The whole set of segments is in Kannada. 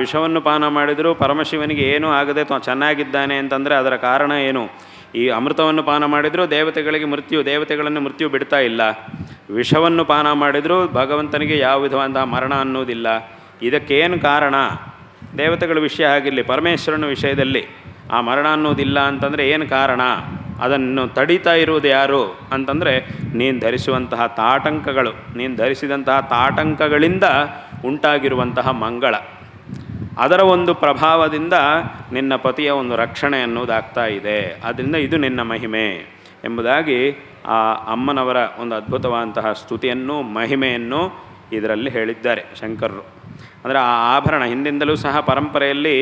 ವಿಷವನ್ನು ಪಾನ ಮಾಡಿದರೂ ಪರಮಶಿವನಿಗೆ ಏನೂ ಆಗದೆ ಚೆನ್ನಾಗಿದ್ದಾನೆ ಅಂತಂದರೆ ಅದರ ಕಾರಣ ಏನು? ಈ ಅಮೃತವನ್ನು ಪಾನ ಮಾಡಿದರೂ ದೇವತೆಗಳಿಗೆ ದೇವತೆಗಳನ್ನು ಮೃತ್ಯು ಬಿಡ್ತಾ ಇಲ್ಲ. ವಿಷವನ್ನು ಪಾನ ಮಾಡಿದರೂ ಭಗವಂತನಿಗೆ ಯಾವ ವಿಧವಾದ ಮರಣ ಅನ್ನೋದಿಲ್ಲ. ಇದಕ್ಕೇನು ಕಾರಣ? ದೇವತೆಗಳ ವಿಷಯ ಆಗಿರಲಿ, ಪರಮೇಶ್ವರನ ವಿಷಯದಲ್ಲಿ ಆ ಮರಣ ಅನ್ನೋದಿಲ್ಲ ಅಂತಂದರೆ ಏನು ಕಾರಣ? ಅದನ್ನು ತಡೀತಾ ಇರುವುದು ಯಾರು ಅಂತಂದರೆ ನೀನು ಧರಿಸುವಂತಹ ತಾಟಂಕಗಳು, ನೀನು ಧರಿಸಿದಂತಹ ತಾಟಂಕಗಳಿಂದ ಉಂಟಾಗಿರುವಂತಹ ಮಂಗಳ, ಅದರ ಒಂದು ಪ್ರಭಾವದಿಂದ ನಿನ್ನ ಪತಿಯ ಒಂದು ರಕ್ಷಣೆ ಅನ್ನೋದಾಗ್ತಾ ಇದೆ. ಆದ್ದರಿಂದ ಇದು ನಿನ್ನ ಮಹಿಮೆ ಎಂಬುದಾಗಿ ಆ ಅಮ್ಮನವರ ಒಂದು ಅದ್ಭುತವಾದಂತಹ ಸ್ತುತಿಯನ್ನು ಮಹಿಮೆಯನ್ನು ಇದರಲ್ಲಿ ಹೇಳಿದ್ದಾರೆ ಶಂಕರರು. ಅಂದರೆ ಆ ಆಭರಣ ಹಿಂದಿಂದಲೂ ಸಹ ಪರಂಪರೆಯಲ್ಲಿ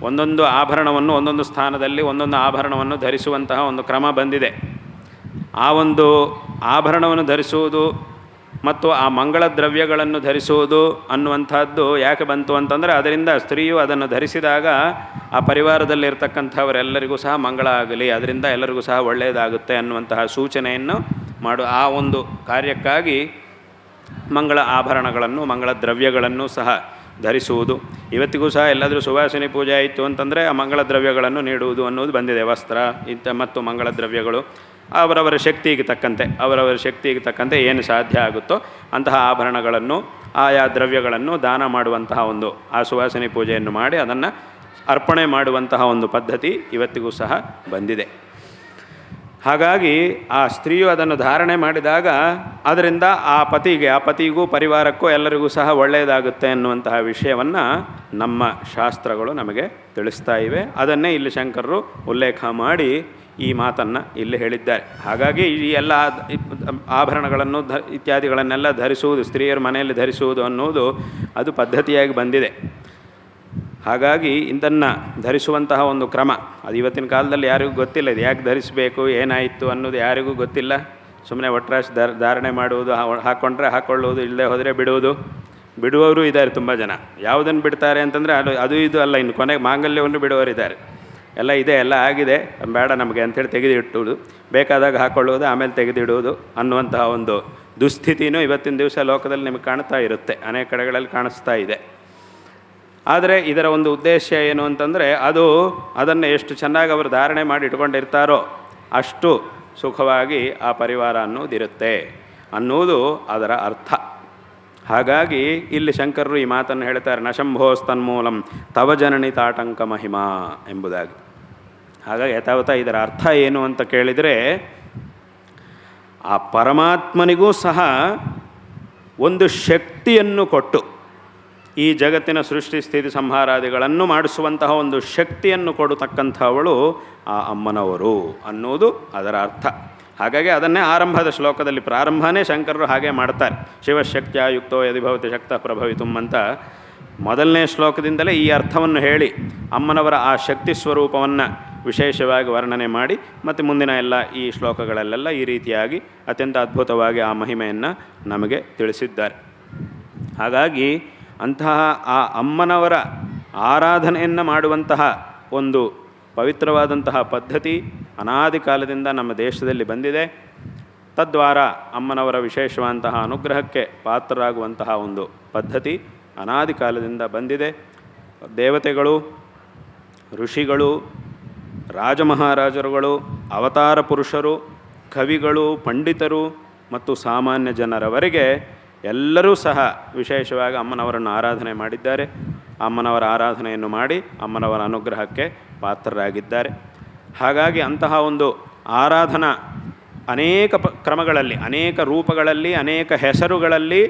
ಒಂದೊಂದು ಆಭರಣವನ್ನು ಒಂದೊಂದು ಸ್ಥಾನದಲ್ಲಿ ಒಂದೊಂದು ಆಭರಣವನ್ನು ಧರಿಸುವಂತಹ ಒಂದು ಕ್ರಮ ಬಂದಿದೆ. ಆ ಒಂದು ಆಭರಣವನ್ನು ಧರಿಸುವುದು ಮತ್ತು ಆ ಮಂಗಳ ದ್ರವ್ಯಗಳನ್ನು ಧರಿಸುವುದು ಅನ್ನುವಂಥದ್ದು ಯಾಕೆ ಬಂತು ಅಂತಂದರೆ, ಅದರಿಂದ ಸ್ತ್ರೀಯು ಅದನ್ನು ಧರಿಸಿದಾಗ ಆ ಪರಿವಾರದಲ್ಲಿರ್ತಕ್ಕಂಥವರೆಲ್ಲರಿಗೂ ಸಹ ಮಂಗಳ ಆಗಲಿ, ಅದರಿಂದ ಎಲ್ಲರಿಗೂ ಸಹ ಒಳ್ಳೆಯದಾಗುತ್ತೆ ಅನ್ನುವಂತಹ ಸೂಚನೆಯನ್ನು ಆ ಒಂದು ಕಾರ್ಯಕ್ಕಾಗಿ ಮಂಗಳ ಆಭರಣಗಳನ್ನು ಮಂಗಳ ದ್ರವ್ಯಗಳನ್ನು ಸಹ ಧರಿಸುವುದು. ಇವತ್ತಿಗೂ ಸಹ ಎಲ್ಲಾದರೂ ಸುವಾಸಿನಿ ಪೂಜೆ ಆಯಿತು ಅಂತಂದರೆ ಆ ಮಂಗಳ ದ್ರವ್ಯಗಳನ್ನು ನೀಡುವುದು ಅನ್ನೋದು ಬಂದಿದೆ. ವಸ್ತ್ರ ಮತ್ತು ಮಂಗಳ ದ್ರವ್ಯಗಳು ಅವರವರ ಶಕ್ತಿಗೆ ತಕ್ಕಂತೆ ಏನು ಸಾಧ್ಯ ಆಗುತ್ತೋ ಅಂತಹ ಆಭರಣಗಳನ್ನು ಆಯಾ ದ್ರವ್ಯಗಳನ್ನು ದಾನ ಮಾಡುವಂತಹ ಒಂದು ಆ ಸುವಾಸಿನಿ ಪೂಜೆಯನ್ನು ಮಾಡಿ ಅದನ್ನು ಅರ್ಪಣೆ ಮಾಡುವಂತಹ ಒಂದು ಪದ್ಧತಿ ಇವತ್ತಿಗೂ ಸಹ ಬಂದಿದೆ. ಹಾಗಾಗಿ ಆ ಸ್ತ್ರೀಯು ಅದನ್ನು ಧಾರಣೆ ಮಾಡಿದಾಗ ಅದರಿಂದ ಆ ಪತಿಗೂ ಪರಿವಾರಕ್ಕೂ ಎಲ್ಲರಿಗೂ ಸಹ ಒಳ್ಳೆಯದಾಗುತ್ತೆ ಅನ್ನುವಂತಹ ವಿಷಯವನ್ನು ನಮ್ಮ ಶಾಸ್ತ್ರಗಳು ನಮಗೆ ತಿಳಿಸ್ತಾ ಇವೆ. ಅದನ್ನೇ ಇಲ್ಲಿ ಶಂಕರರು ಉಲ್ಲೇಖ ಮಾಡಿ ಈ ಮಾತನ್ನು ಇಲ್ಲಿ ಹೇಳಿದ್ದಾರೆ. ಹಾಗಾಗಿ ಈ ಎಲ್ಲ ಆಭರಣಗಳನ್ನು ಇತ್ಯಾದಿಗಳನ್ನೆಲ್ಲ ಧರಿಸುವುದು, ಸ್ತ್ರೀಯರ ಮನೆಯಲ್ಲಿ ಧರಿಸುವುದು ಅನ್ನುವುದು ಅದು ಪದ್ಧತಿಯಾಗಿ ಬಂದಿದೆ. ಹಾಗಾಗಿ ಇದನ್ನು ಧರಿಸುವಂತಹ ಒಂದು ಕ್ರಮ ಅದು ಇವತ್ತಿನ ಕಾಲದಲ್ಲಿ ಯಾರಿಗೂ ಗೊತ್ತಿಲ್ಲ. ಇದು ಯಾಕೆ ಧರಿಸಬೇಕು, ಏನಾಯಿತು ಅನ್ನೋದು ಯಾರಿಗೂ ಗೊತ್ತಿಲ್ಲ. ಸುಮ್ಮನೆ ಒಟ್ರಾಶಿ ಧಾರಣೆ ಮಾಡುವುದು, ಹಾಕ್ಕೊಂಡ್ರೆ ಹಾಕ್ಕೊಳ್ಳುವುದು, ಇಲ್ಲದೆ ಹೋದರೆ ಬಿಡುವವರು ಇದ್ದಾರೆ ತುಂಬ ಜನ. ಯಾವುದನ್ನು ಬಿಡ್ತಾರೆ ಅಂತಂದರೆ ಅದು ಇದು ಅಲ್ಲ, ಇನ್ನು ಕೊನೆಗೆ ಮಾಂಗಲ್ಯವನ್ನು ಬಿಡುವವರಿದ್ದಾರೆ. ಎಲ್ಲ ಇದೆ, ಎಲ್ಲ ಆಗಿದೆ, ಬೇಡ ನಮಗೆ ಅಂಥೇಳಿ ತೆಗೆದಿಟ್ಟುವುದು, ಬೇಕಾದಾಗ ಹಾಕ್ಕೊಳ್ಳುವುದು, ಆಮೇಲೆ ತೆಗೆದಿಡುವುದು ಅನ್ನುವಂತಹ ಒಂದು ದುಸ್ಥಿತಿನೂ ಇವತ್ತಿನ ದಿವಸ ಲೋಕದಲ್ಲಿ ನಿಮಗೆ ಕಾಣ್ತಾ ಇರುತ್ತೆ, ಅನೇಕ ಕಡೆಗಳಲ್ಲಿ ಕಾಣಿಸ್ತಾ ಇದೆ. ಆದರೆ ಇದರ ಒಂದು ಉದ್ದೇಶ ಏನು ಅಂತಂದರೆ ಅದನ್ನು ಎಷ್ಟು ಚೆನ್ನಾಗಿ ಅವರು ಧಾರಣೆ ಮಾಡಿ ಇಟ್ಕೊಂಡಿರ್ತಾರೋ ಅಷ್ಟು ಸುಖವಾಗಿ ಆ ಪರಿವಾರ ಅನ್ನೋದಿರುತ್ತೆ ಅನ್ನುವುದು ಅದರ ಅರ್ಥ. ಹಾಗಾಗಿ ಇಲ್ಲಿ ಶಂಕರರು ಈ ಮಾತನ್ನು ಹೇಳ್ತಾರೆ, ನಶಂಭೋಸ್ತನ್ಮೂಲಂ ತವ ಜನನಿ ತಾಟಂಕ ಮಹಿಮಾ ಎಂಬುದಾಗಿ. ಹಾಗಾಗಿ ಯಥಾವತ ಇದರ ಅರ್ಥ ಏನು ಅಂತ ಕೇಳಿದರೆ, ಆ ಪರಮಾತ್ಮನಿಗೂ ಸಹ ಒಂದು ಶಕ್ತಿಯನ್ನು ಕೊಟ್ಟು ಈ ಜಗತ್ತಿನ ಸೃಷ್ಟಿ ಸ್ಥಿತಿ ಸಂಹಾರಾದಿಗಳನ್ನು ಮಾಡಿಸುವಂತಹ ಒಂದು ಶಕ್ತಿಯನ್ನು ಕೊಡತಕ್ಕಂಥವಳು ಆ ಅಮ್ಮನವರು ಅನ್ನೋದು ಅದರ ಅರ್ಥ. ಹಾಗಾಗಿ ಅದನ್ನೇ ಆರಂಭದ ಶ್ಲೋಕದಲ್ಲಿ ಪ್ರಾರಂಭನೇ ಶಂಕರರು ಹಾಗೆ ಮಾಡ್ತಾರೆ. ಶಿವಶಕ್ತಿಯ ಯುಕ್ತೋ ಯದಿ ಭವತಿ ಶಕ್ತ ಪ್ರಭವಿತುಂ ಅಂತ ಮೊದಲನೇ ಶ್ಲೋಕದಿಂದಲೇ ಈ ಅರ್ಥವನ್ನು ಹೇಳಿ ಅಮ್ಮನವರ ಆ ಶಕ್ತಿ ಸ್ವರೂಪವನ್ನು ವಿಶೇಷವಾಗಿ ವರ್ಣನೆ ಮಾಡಿ ಮತ್ತು ಮುಂದಿನ ಎಲ್ಲ ಈ ಶ್ಲೋಕಗಳಲ್ಲೆಲ್ಲ ಈ ರೀತಿಯಾಗಿ ಅತ್ಯಂತ ಅದ್ಭುತವಾಗಿ ಆ ಮಹಿಮೆಯನ್ನು ನಮಗೆ ತಿಳಿಸಿದ್ದಾರೆ. ಹಾಗಾಗಿ ಅಂತಹ ಆ ಅಮ್ಮನವರ ಆರಾಧನೆಯನ್ನು ಮಾಡುವಂತಹ ಒಂದು ಪವಿತ್ರವಾದಂತಹ ಪದ್ಧತಿ ಅನಾದಿ ಕಾಲದಿಂದ ನಮ್ಮ ದೇಶದಲ್ಲಿ ಬಂದಿದೆ. ತದ್ವಾರ ಅಮ್ಮನವರ ವಿಶೇಷವಾದಂತಹ ಅನುಗ್ರಹಕ್ಕೆ ಪಾತ್ರರಾಗುವಂತಹ ಒಂದು ಪದ್ಧತಿ ಅನಾದಿ ಕಾಲದಿಂದ ಬಂದಿದೆ. ದೇವತೆಗಳು, ಋಷಿಗಳು, ರಾಜಮಹಾರಾಜರುಗಳು, ಅವತಾರ ಪುರುಷರು, ಕವಿಗಳು, ಪಂಡಿತರು ಮತ್ತು ಸಾಮಾನ್ಯ ಜನರವರೆಗೆ ಎಲ್ಲರೂ ಸಹ ವಿಶೇಷವಾಗಿ ಅಮ್ಮನವರನ್ನು ಆರಾಧನೆ ಮಾಡಿದ್ದಾರೆ. ಅಮ್ಮನವರ ಆರಾಧನೆಯನ್ನು ಮಾಡಿ ಅಮ್ಮನವರ ಅನುಗ್ರಹಕ್ಕೆ ಪಾತ್ರರಾಗಿದ್ದಾರೆ. ಹಾಗಾಗಿ ಅಂತಹ ಒಂದು ಆರಾಧನಾ ಅನೇಕ ಕ್ರಮಗಳಲ್ಲಿ, ಅನೇಕ ರೂಪಗಳಲ್ಲಿ, ಅನೇಕ ಹೆಸರುಗಳಲ್ಲಿ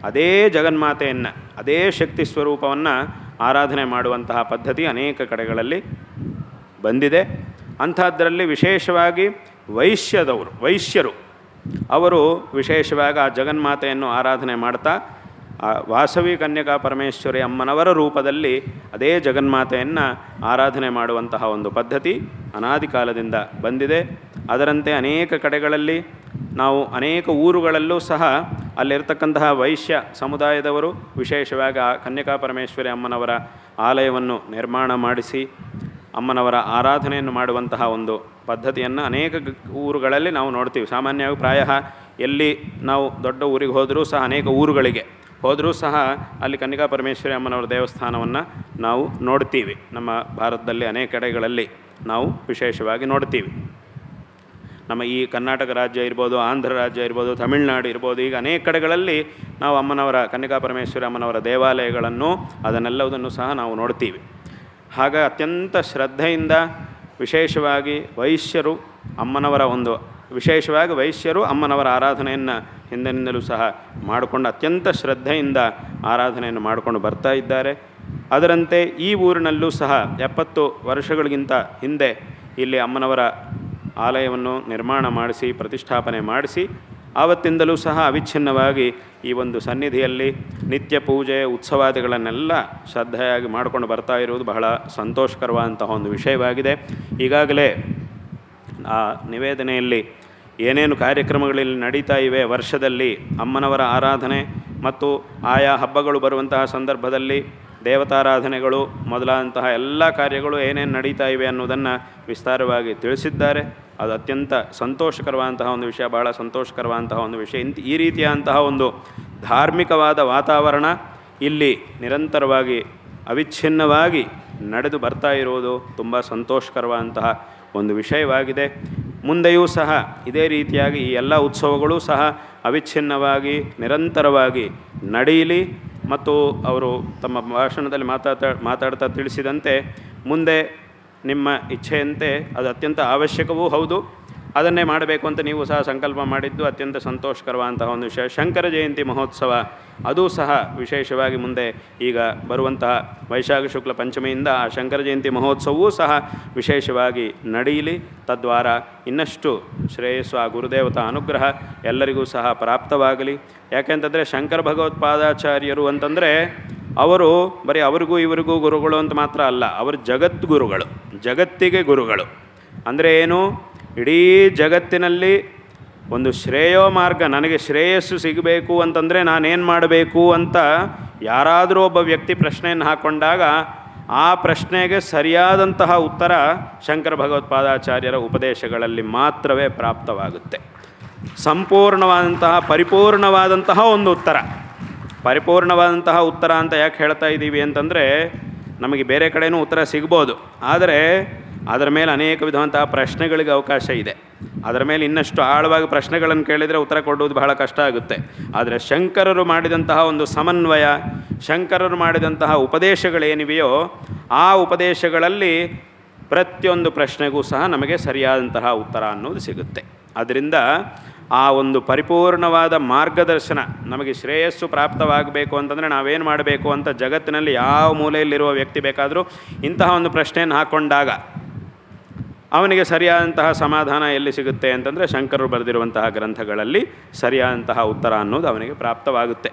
ಅದೇ ಜಗನ್ಮಾತೆಯನ್ನು, ಅದೇ ಶಕ್ತಿ ಸ್ವರೂಪವನ್ನು ಆರಾಧನೆ ಮಾಡುವಂತಹ ಪದ್ಧತಿ ಅನೇಕ ಕಡೆಗಳಲ್ಲಿ ಬಂದಿದೆ. ಅಂಥದ್ರಲ್ಲಿ ವಿಶೇಷವಾಗಿ ವೈಶ್ಯರು ಅವರು ವಿಶೇಷವಾಗಿ ಆ ಜಗನ್ಮಾತೆಯನ್ನು ಆರಾಧನೆ ಮಾಡ್ತಾ ಆ ವಾಸವಿ ಕನ್ಯಕಾ ಪರಮೇಶ್ವರಿ ಅಮ್ಮನವರ ರೂಪದಲ್ಲಿ ಅದೇ ಜಗನ್ಮಾತೆಯನ್ನು ಆರಾಧನೆ ಮಾಡುವಂತಹ ಒಂದು ಪದ್ಧತಿ ಅನಾದಿ ಕಾಲದಿಂದ ಬಂದಿದೆ. ಅದರಂತೆ ಅನೇಕ ಕಡೆಗಳಲ್ಲಿ ನಾವು ಅನೇಕ ಊರುಗಳಲ್ಲೂ ಸಹ ಅಲ್ಲಿರ್ತಕ್ಕಂತಹ ವೈಶ್ಯ ಸಮುದಾಯದವರು ವಿಶೇಷವಾಗಿ ಆ ಕನ್ಯಕಾ ಪರಮೇಶ್ವರಿ ಅಮ್ಮನವರ ಆಲಯವನ್ನು ನಿರ್ಮಾಣ ಮಾಡಿಸಿ ಅಮ್ಮನವರ ಆರಾಧನೆಯನ್ನು ಮಾಡುವಂತಹ ಒಂದು ಪದ್ಧತಿಯನ್ನು ಅನೇಕ ಊರುಗಳಲ್ಲಿ ನಾವು ನೋಡ್ತೀವಿ. ಸಾಮಾನ್ಯವಾಗಿ ಪ್ರಾಯ ಎಲ್ಲಿ ನಾವು ದೊಡ್ಡ ಊರಿಗೆ ಹೋದರೂ ಸಹ ಅನೇಕ ಊರುಗಳಿಗೆ ಹೋದರೂ ಸಹ ಅಲ್ಲಿ ಕನ್ನಿಕಾ ಪರಮೇಶ್ವರಿ ಅಮ್ಮನವರ ದೇವಸ್ಥಾನವನ್ನು ನಾವು ನೋಡ್ತೀವಿ. ನಮ್ಮ ಭಾರತದಲ್ಲಿ ಅನೇಕ ಕಡೆಗಳಲ್ಲಿ ನಾವು ವಿಶೇಷವಾಗಿ ನೋಡ್ತೀವಿ. ನಮ್ಮ ಈ ಕರ್ನಾಟಕ ರಾಜ್ಯ ಇರ್ಬೋದು, ಆಂಧ್ರ ರಾಜ್ಯ ಇರ್ಬೋದು, ತಮಿಳುನಾಡು ಇರ್ಬೋದು, ಈಗ ಅನೇಕ ಕಡೆಗಳಲ್ಲಿ ನಾವು ಅಮ್ಮನವರ ಕನ್ನಿಕಾ ಪರಮೇಶ್ವರಿ ಅಮ್ಮನವರ ದೇವಾಲಯಗಳನ್ನು ಅದನ್ನೆಲ್ಲವುದನ್ನು ಸಹ ನಾವು ನೋಡ್ತೀವಿ. ಆಗ ಅತ್ಯಂತ ಶ್ರದ್ಧೆಯಿಂದ ವಿಶೇಷವಾಗಿ ವೈಶ್ಯರು ಅಮ್ಮನವರ ಆರಾಧನೆಯನ್ನು ಹಿಂದಿನಿಂದಲೂ ಸಹ ಮಾಡಿಕೊಂಡು ಅತ್ಯಂತ ಶ್ರದ್ಧೆಯಿಂದ ಆರಾಧನೆಯನ್ನು ಮಾಡಿಕೊಂಡು ಬರ್ತಾ ಇದ್ದಾರೆ. ಅದರಂತೆ ಈ ಊರಿನಲ್ಲೂ ಸಹ 70 ವರ್ಷಗಳಿಗಿಂತ ಹಿಂದೆ ಇಲ್ಲಿ ಅಮ್ಮನವರ ಆಲಯವನ್ನು ನಿರ್ಮಾಣ ಮಾಡಿಸಿ ಪ್ರತಿಷ್ಠಾಪನೆ ಮಾಡಿಸಿ ಆವತ್ತಿಂದಲೂ ಸಹ ಅವಿಚ್ಛಿನ್ನವಾಗಿ ಈ ಒಂದು ಸನ್ನಿಧಿಯಲ್ಲಿ ನಿತ್ಯ ಪೂಜೆ ಉತ್ಸವಾದಿಗಳನ್ನೆಲ್ಲ ಶ್ರದ್ಧೆಯಾಗಿ ಮಾಡಿಕೊಂಡು ಬರ್ತಾ ಇರುವುದು ಬಹಳ ಸಂತೋಷಕರವಾದಂತಹ ಒಂದು ವಿಷಯವಾಗಿದೆ. ಈಗಾಗಲೇ ಆ ನಿವೇದನೆಯಲ್ಲಿ ಏನೇನು ಕಾರ್ಯಕ್ರಮಗಳಲ್ಲಿ ನಡೀತಾ ಇವೆ, ವರ್ಷದಲ್ಲಿ ಅಮ್ಮನವರ ಆರಾಧನೆ ಮತ್ತು ಆಯಾ ಹಬ್ಬಗಳು ಬರುವಂತಹ ಸಂದರ್ಭದಲ್ಲಿ ದೇವತಾರಾಧನೆಗಳು ಮೊದಲಾದಂತಹ ಎಲ್ಲ ಕಾರ್ಯಗಳು ಏನೇನು ನಡೀತಾ ಇವೆ ಅನ್ನೋದನ್ನು ವಿಸ್ತಾರವಾಗಿ ತಿಳಿಸಿದ್ದಾರೆ. ಅದು ಅತ್ಯಂತ ಸಂತೋಷಕರವಾದಂತಹ ಒಂದು ವಿಷಯ, ಬಹಳ ಸಂತೋಷಕರವಾದಂತಹ ಒಂದು ವಿಷಯ. ಈ ರೀತಿಯಾದಂತಹ ಒಂದು ಧಾರ್ಮಿಕವಾದ ವಾತಾವರಣ ಇಲ್ಲಿ ನಿರಂತರವಾಗಿ ಅವಿಚ್ಛಿನ್ನವಾಗಿ ನಡೆದು ಬರ್ತಾ ಇರುವುದು ತುಂಬ ಸಂತೋಷಕರವಾದಂತಹ ಒಂದು ವಿಷಯವಾಗಿದೆ. ಮುಂದೆಯೂ ಸಹ ಇದೇ ರೀತಿಯಾಗಿ ಈ ಎಲ್ಲ ಉತ್ಸವಗಳು ಸಹ ಅವಿಚ್ಛಿನ್ನವಾಗಿ ನಿರಂತರವಾಗಿ ನಡೆಯಲಿ. ಮತ್ತು ಅವರು ತಮ್ಮ ಭಾಷಣದಲ್ಲಿ ಮಾತಾಡ್ತಾ ತಿಳಿಸಿದಂತೆ ಮುಂದೆ ನಿಮ್ಮ ಇಚ್ಛೆಯಂತೆ ಅದು ಅತ್ಯಂತ ಅವಶ್ಯಕವೂ ಹೌದು, ಅದನ್ನೇ ಮಾಡಬೇಕು ಅಂತ ನೀವು ಸಹ ಸಂಕಲ್ಪ ಮಾಡಿದ್ದು ಅತ್ಯಂತ ಸಂತೋಷಕರವಾದಂತಹ ಒಂದು ವಿಷಯ. ಶಂಕರ ಜಯಂತಿ ಮಹೋತ್ಸವ ಅದೂ ಸಹ ವಿಶೇಷವಾಗಿ ಮುಂದೆ ಈಗ ಬರುವಂತಹ ವೈಶಾಖ ಶುಕ್ಲ ಪಂಚಮಿಯಿಂದ ಆ ಶಂಕರ ಜಯಂತಿ ಮಹೋತ್ಸವವೂ ಸಹ ವಿಶೇಷವಾಗಿ ನಡೆಯಲಿ. ತದ್ವಾರ ಇನ್ನಷ್ಟು ಶ್ರೇಯಸ್ಸು ಆ ಗುರುದೇವತಾ ಅನುಗ್ರಹ ಎಲ್ಲರಿಗೂ ಸಹ ಪ್ರಾಪ್ತವಾಗಲಿ. ಯಾಕೆಂತಂದರೆ ಶಂಕರ ಭಗವತ್ಪಾದಾಚಾರ್ಯರು ಅಂತಂದರೆ ಅವರು ಬರೀ ಅವರಿಗೂ ಇವರಿಗೂ ಗುರುಗಳು ಅಂತ ಮಾತ್ರ ಅಲ್ಲ, ಅವರು ಜಗದ್ಗುರುಗಳು, ಜಗತ್ತಿಗೆ ಗುರುಗಳು. ಅಂದರೆ ಏನು, ಇಡೀ ಜಗತ್ತಿನಲ್ಲಿ ಒಂದು ಶ್ರೇಯೋ ಮಾರ್ಗ, ನನಗೆ ಶ್ರೇಯಸ್ಸು ಸಿಗಬೇಕು ಅಂತಂದರೆ ನಾನೇನು ಮಾಡಬೇಕು ಅಂತ ಯಾರಾದರೂ ಒಬ್ಬ ವ್ಯಕ್ತಿ ಪ್ರಶ್ನೆಯನ್ನು ಹಾಕ್ಕೊಂಡಾಗ ಆ ಪ್ರಶ್ನೆಗೆ ಸರಿಯಾದಂತಹ ಉತ್ತರ ಶಂಕರ ಭಗವತ್ಪಾದಾಚಾರ್ಯರ ಉಪದೇಶಗಳಲ್ಲಿ ಮಾತ್ರವೇ ಪ್ರಾಪ್ತವಾಗುತ್ತೆ. ಸಂಪೂರ್ಣವಾದಂತಹ ಪರಿಪೂರ್ಣವಾದಂತಹ ಒಂದು ಉತ್ತರ. ಪರಿಪೂರ್ಣವಾದಂತಹ ಉತ್ತರ ಅಂತ ಯಾಕೆ ಹೇಳ್ತಾ ಇದ್ದೀವಿ ಅಂತಂದರೆ, ನಮಗೆ ಬೇರೆ ಕಡೆಯೂ ಉತ್ತರ ಸಿಗ್ಬೋದು, ಆದರೆ ಅದರ ಮೇಲೆ ಅನೇಕ ವಿಧವಂತಹ ಪ್ರಶ್ನೆಗಳಿಗೆ ಅವಕಾಶ ಇದೆ. ಅದರ ಮೇಲೆ ಇನ್ನಷ್ಟು ಆಳವಾಗಿ ಪ್ರಶ್ನೆಗಳನ್ನು ಕೇಳಿದರೆ ಉತ್ತರ ಕೊಡುವುದು ಬಹಳ ಕಷ್ಟ ಆಗುತ್ತೆ. ಆದರೆ ಶಂಕರರು ಮಾಡಿದಂತಹ ಒಂದು ಸಮನ್ವಯ, ಶಂಕರರು ಮಾಡಿದಂತಹ ಉಪದೇಶಗಳೇನಿವೆಯೋ ಆ ಉಪದೇಶಗಳಲ್ಲಿ ಪ್ರತಿಯೊಂದು ಪ್ರಶ್ನೆಗೂ ಸಹ ನಮಗೆ ಸರಿಯಾದಂತಹ ಉತ್ತರ ಅನ್ನೋದು ಸಿಗುತ್ತೆ. ಅದರಿಂದ ಆ ಒಂದು ಪರಿಪೂರ್ಣವಾದ ಮಾರ್ಗದರ್ಶನ, ನಮಗೆ ಶ್ರೇಯಸ್ಸು ಪ್ರಾಪ್ತವಾಗಬೇಕು ಅಂತಂದರೆ ನಾವೇನು ಮಾಡಬೇಕು ಅಂತ ಜಗತ್ತಿನಲ್ಲಿ ಯಾವ ಮೂಲೆಯಲ್ಲಿರುವ ವ್ಯಕ್ತಿ ಬೇಕಾದರೂ ಇಂತಹ ಒಂದು ಪ್ರಶ್ನೆಯನ್ನು ಹಾಕ್ಕೊಂಡಾಗ ಅವನಿಗೆ ಸರಿಯಾದಂತಹ ಸಮಾಧಾನ ಎಲ್ಲಿ ಸಿಗುತ್ತೆ ಅಂತಂದರೆ ಶಂಕರರು ಬರೆದಿರುವಂತಹ ಗ್ರಂಥಗಳಲ್ಲಿ ಸರಿಯಾದಂತಹ ಉತ್ತರ ಅನ್ನೋದು ಅವನಿಗೆ ಪ್ರಾಪ್ತವಾಗುತ್ತೆ.